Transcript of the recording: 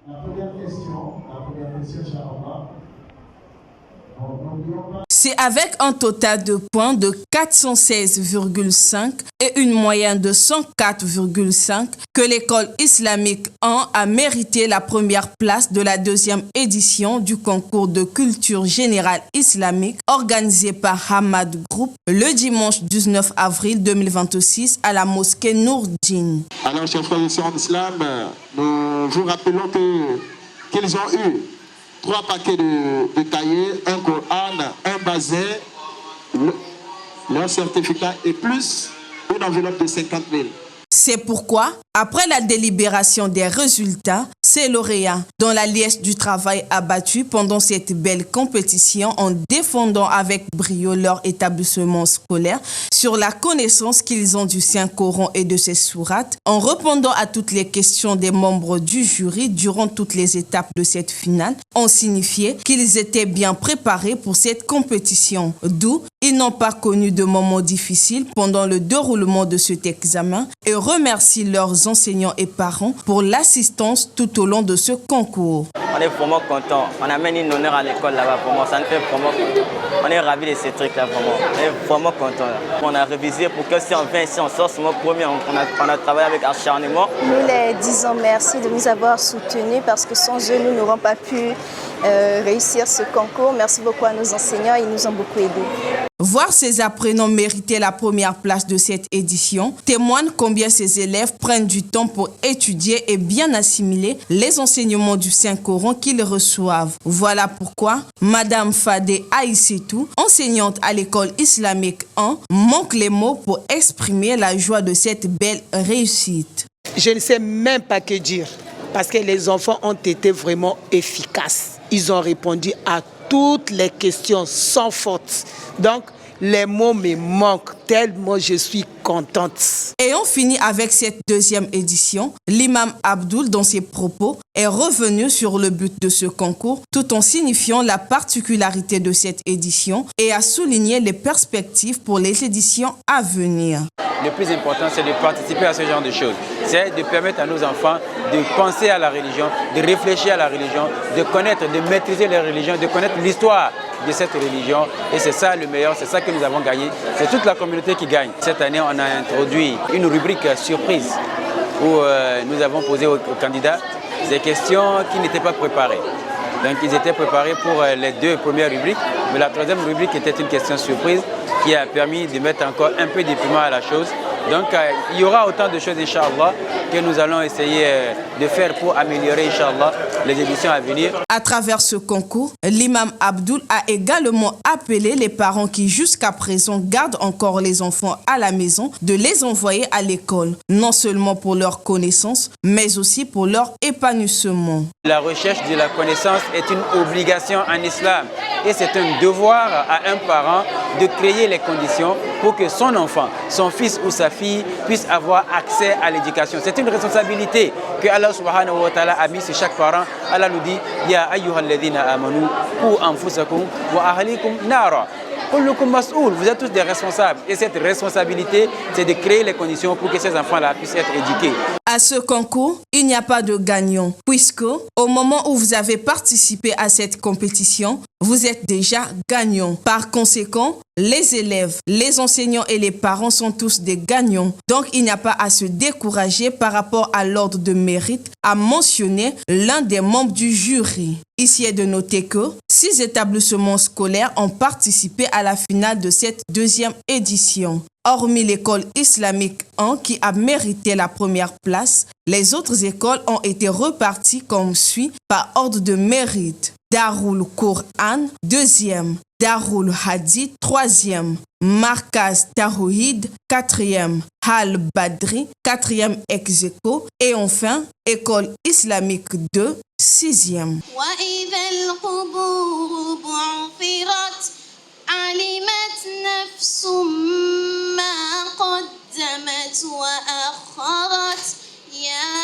Inch'Allah. C'est avec un total de points de 416,5 et une moyenne de 104,5 que l'école islamique 1 a mérité la première place de la deuxième édition du concours de culture générale islamique organisé par Hamad Group le dimanche 19 avril 2026 à la mosquée Nourdine. Alors, chers frères et sœurs en islam, nous vous rappelons qu'ils ont eu 3 paquets de cahiers, un Coran, un bazin, leur certificat et plus une enveloppe de 50 000. C'est pourquoi, après la délibération des résultats, ces lauréats, dont la liesse du travail abattu pendant cette belle compétition en défendant avec brio leur établissement scolaire sur la connaissance qu'ils ont du Saint-Coran et de ses sourates, en répondant à toutes les questions des membres du jury durant toutes les étapes de cette finale, ont signifié qu'ils étaient bien préparés pour cette compétition, d'où ils n'ont pas connu de moments difficiles pendant le déroulement de cet examen et remercient leurs enseignants et parents pour l'assistance tout au long de ce concours. On est vraiment content. On amène une honneur à l'école là-bas. Ça nous fait vraiment. On est ravis de ces trucs là. Vraiment. On est vraiment content. On a révisé pour que si on vient ici, on sort sur notre premier. On a travaillé avec acharnement. Nous les disons merci de nous avoir soutenus parce que sans eux, nous n'aurons pas pu réussir ce concours. Merci beaucoup à nos enseignants. Ils nous ont beaucoup aidés. Voir ces apprenants mériter la première place de cette édition témoigne combien ces élèves prennent du temps pour étudier et bien assimiler les enseignements du Saint-Coran qu'ils reçoivent. Voilà pourquoi Madame Fadé Aïssetou, enseignante à l'école islamique 1, manque les mots pour exprimer la joie de cette belle réussite. Je ne sais même pas que dire parce que les enfants ont été vraiment efficaces. Ils ont répondu à toutes les questions sans faute. Donc, les mots me manquent tellement je suis contente. Et on finit avec cette deuxième édition. L'imam Abdoul, dans ses propos, est revenu sur le but de ce concours tout en signifiant la particularité de cette édition et a souligné les perspectives pour les éditions à venir. Le plus important, c'est de participer à ce genre de choses. C'est de permettre à nos enfants de penser à la religion, de réfléchir à la religion, de connaître, de maîtriser la religion, de connaître l'histoire de cette religion. Et c'est ça le meilleur, c'est ça que nous avons gagné. C'est toute la communauté qui gagne. Cette année, on a introduit une rubrique surprise où nous avons posé aux candidats des questions qui n'étaient pas préparées. Donc ils étaient préparés pour les 2 premières rubriques, mais la 3e rubrique était une question surprise qui a permis de mettre encore un peu de piment à la chose. Donc il y aura autant de choses, Inch'Allah, que nous allons essayer de faire pour améliorer, Inch'Allah, les éditions à venir. À travers ce concours, l'imam Abdoul a également appelé les parents qui jusqu'à présent gardent encore les enfants à la maison de les envoyer à l'école, non seulement pour leur connaissance, mais aussi pour leur épanouissement. La recherche de la connaissance est une obligation en islam et c'est un devoir à un parent de créer les conditions pour que son enfant, son fils ou sa fille puisse avoir accès à l'éducation. C'est une responsabilité que Allah subhanahu wa ta'ala a mis sur chaque parent. Allah nous dit « Ya ayyuhalladhina amanu, qu anfusakum wa ahlikum nara » Vous êtes tous des responsables et cette responsabilité, c'est de créer les conditions pour que ces enfants-là puissent être éduqués. À ce concours, il n'y a pas de gagnant, puisque au moment où vous avez participé à cette compétition, vous êtes déjà gagnant. Par conséquent, les élèves, les enseignants et les parents sont tous des gagnants. Donc, il n'y a pas à se décourager par rapport à l'ordre de mérite, à mentionner l'un des membres du jury. Ici est de noter que 6 établissements scolaires ont participé à la finale de cette deuxième édition. Hormis l'école islamique 1 qui a mérité la première place, les autres écoles ont été reparties comme suit par ordre de mérite. Darul Quran, 2e. Darul Hadith, 3e. Markaz Tawhid, 4e. Al Badri, 4e ex aequo. Et enfin, école islamique 2, 6e. علمت نفس ما قدمت وأخرت يا